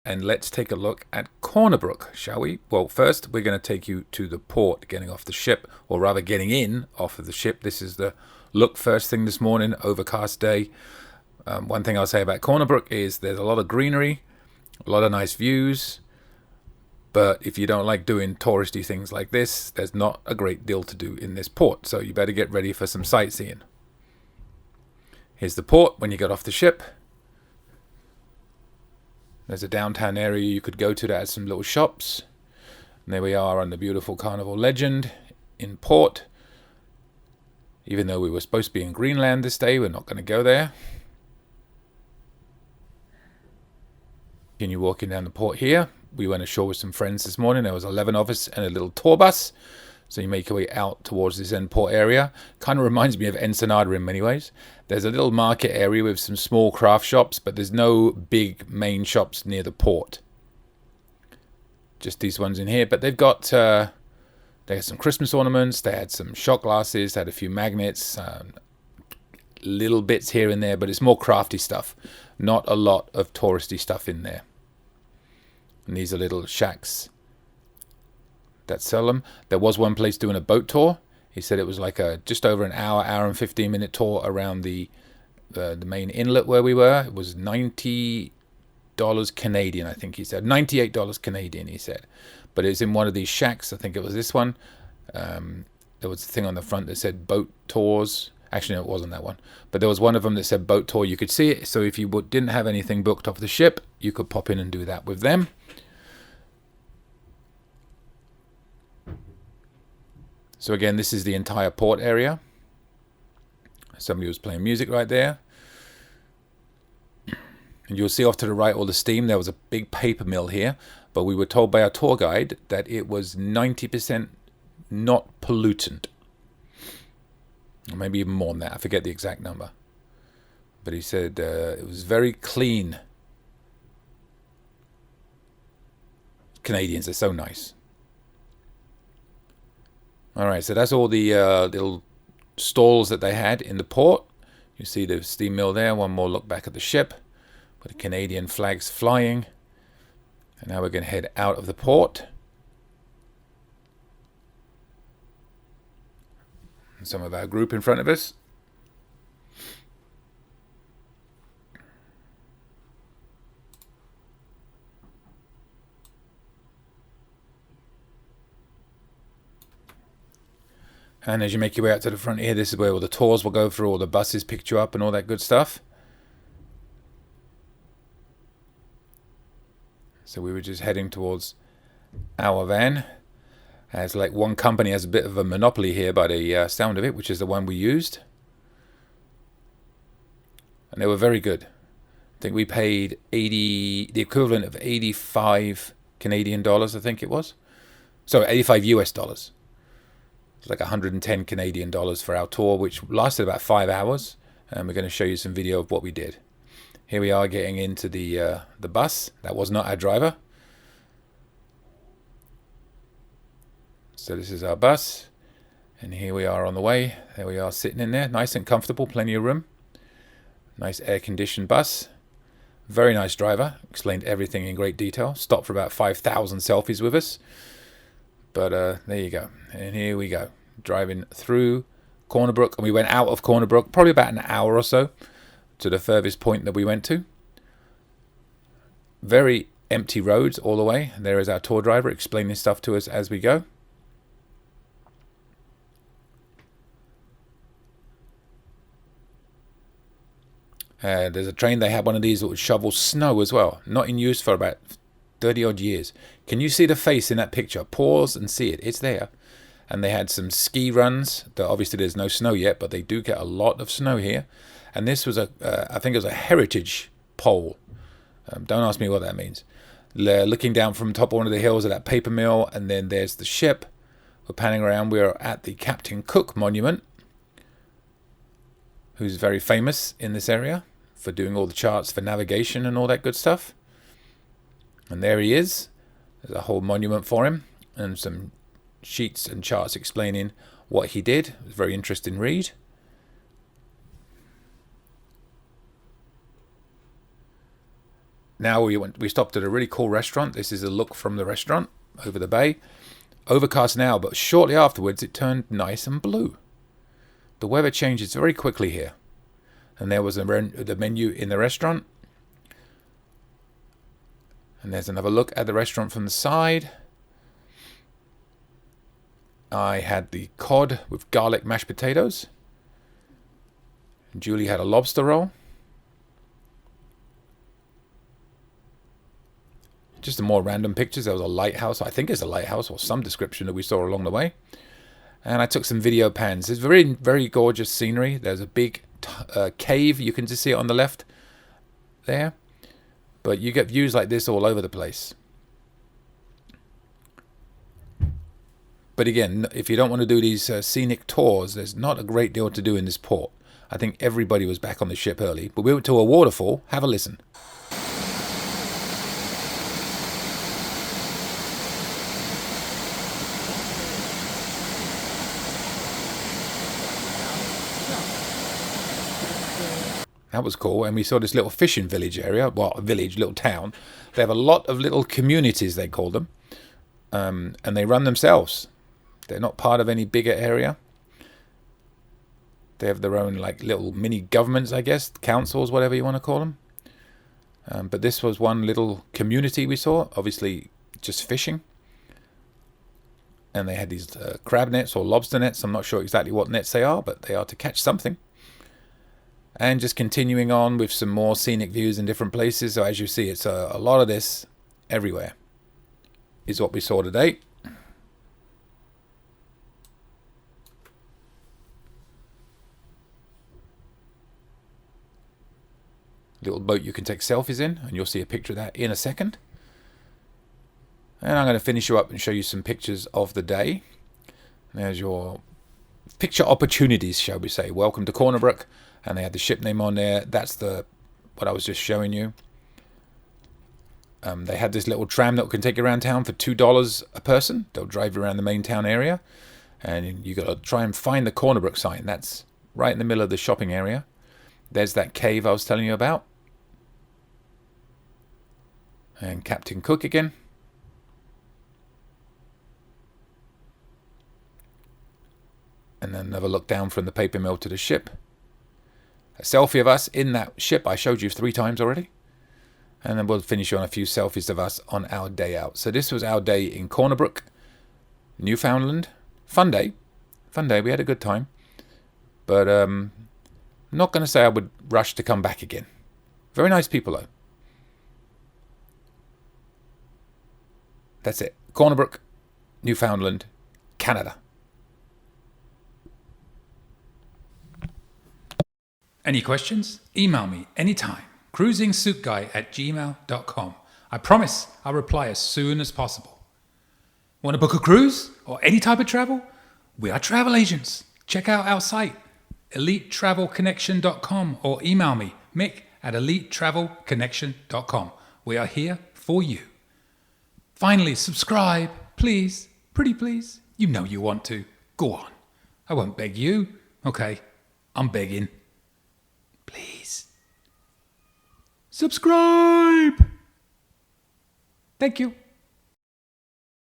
and let's take a look at Corner Brook, shall we? Well, first we're going to take you to the port, getting off the ship, or rather getting in off of the ship. This is the look first thing this morning, overcast day. One thing I'll say about Corner Brook is there's a lot of greenery, a lot of nice views, but if you don't like doing touristy things like this, there's not a great deal to do in this port, so you better get ready for some sightseeing. Here's the port when you get off the ship. There's a downtown area you could go to that has some little shops. And there we are on the beautiful Carnival Legend in port. Even though we were supposed to be in Greenland this day, we're not going to go there. Continue walking down the port here. We went ashore with some friends this morning. There was 11 of us and a little tour bus. So you make your way out towards this end port area. Kind of reminds me of Ensenada in many ways. There's a little market area with some small craft shops, but there's no big main shops near the port. Just these ones in here. But they've got they had some Christmas ornaments. They had some shot glasses. They had a few magnets. Little bits here and there, but it's more crafty stuff. Not a lot of touristy stuff in there. And these are little shacks that sell them. There was one place doing a boat tour. He said it was like a just over an hour and 15-minute tour around the main inlet where we were. It was $90 Canadian, I think he said. $98 Canadian, he said. But it was in one of these shacks. I think it was this one. There was a thing on the front that said boat tours. Actually, no, it wasn't that one. But there was one of them that said boat tour. You could see it. So if you didn't have anything booked off the ship, you could pop in and do that with them. So again, this is the entire port area. Somebody was playing music right there. And you'll see off to the right all the steam. There was a big paper mill here. But we were told by our tour guide that it was 90% not pollutant. Or maybe even more than that. I forget the exact number. But he said it was very clean. Canadians are so nice. Alright, so that's all the little stalls that they had in the port. You see the steam mill there. One more look back at the ship with the Canadian flags flying. And now we're going to head out of the port. And some of our group in front of us. And as you make your way out to the front here, this is where all the tours will go through, all the buses picked you up and all that good stuff. So we were just heading towards our van. As like one company has a bit of a monopoly here by the sound of it, which is the one we used. And they were very good. I think we paid the equivalent of 85 Canadian dollars, I think it was. So 85 US dollars. It's like 110 Canadian dollars for our tour, which lasted about 5 hours. And we're going to show you some video of what we did. Here we are getting into the bus. That was not our driver. So this is our bus. And here we are on the way. There we are sitting in there. Nice and comfortable. Plenty of room. Nice air-conditioned bus. Very nice driver. Explained everything in great detail. Stopped for about 5,000 selfies with us. But there you go. And here we go. Driving through Corner Brook. And we went out of Corner Brook probably about an hour or so to the furthest point that we went to. Very empty roads all the way. And there is our tour driver explaining stuff to us as we go. There's a train, they had one of these that would shovel snow as well. Not in use for about 30 odd years. Can you see the face in that picture? Pause and see it. It's there. And they had some ski runs. Obviously there's no snow yet, but they do get a lot of snow here. And this was I think it was a heritage pole. Don't ask me what that means. Looking down from top of one of the hills of that paper mill, and then there's the ship. We're panning around. We're at the Captain Cook Monument, who's very famous in this area for doing all the charts for navigation and all that good stuff. And there he is. There's a whole monument for him and some sheets and charts explaining what he did. It was a very interesting read. Now we stopped at a really cool restaurant. This is a look from the restaurant over the bay. Overcast now, but shortly afterwards it turned nice and blue. The weather changes very quickly here. And there was the menu in the restaurant. And there's another look at the restaurant from the side. I had the cod with garlic mashed potatoes. Julie had a lobster roll. Just some more random pictures. There was a lighthouse. I think it's a lighthouse or some description that we saw along the way. And I took some video pans. It's very, very gorgeous scenery. There's a big cave. You can just see it on the left there. But you get views like this all over the place. But again, if you don't want to do these scenic tours, there's not a great deal to do in this port. I think everybody was back on the ship early. But we went to a waterfall. Have a listen. That was cool. And we saw this little fishing village area. Well, a village, little town. They have a lot of little communities, they call them. And they run themselves. They're not part of any bigger area. They have their own like little mini governments, I guess. Councils, whatever you want to call them. But this was one little community we saw. Obviously, just fishing. And they had these crab nets or lobster nets. I'm not sure exactly what nets they are, but they are to catch something. And just continuing on with some more scenic views in different places. So as you see, it's a lot of this everywhere is what we saw today. Little boat you can take selfies in, and you'll see a picture of that in a second. And I'm going to finish you up and show you some pictures of the day. There's your picture opportunities, shall we say. Welcome to Corner Brook. And they had the ship name on there. That's what I was just showing you. They had this little tram that can take you around town for $2 a person. They'll drive you around the main town area. And you got to try and find the Corner Brook sign. That's right in the middle of the shopping area. There's that cave I was telling you about. And Captain Cook again. And then another look down from the paper mill to the ship. A selfie of us in that ship I showed you 3 times already. And then we'll finish on a few selfies of us on our day out. So this was our day in Corner Brook, Newfoundland. Fun day. Fun day. We had a good time. But I'm not going to say I would rush to come back again. Very nice people though. That's it. Corner Brook, Newfoundland, Canada. Any questions? Email me anytime. cruisingsuitguy@gmail.com. I promise I'll reply as soon as possible. Want to book a cruise or any type of travel? We are travel agents. Check out our site, elitetravelconnection.com, or email me, Mick, at elitetravelconnection.com. We are here for you. Finally, subscribe, please. Pretty please. You know you want to. Go on. I won't beg you. Okay, I'm begging. Please. Subscribe. Thank you.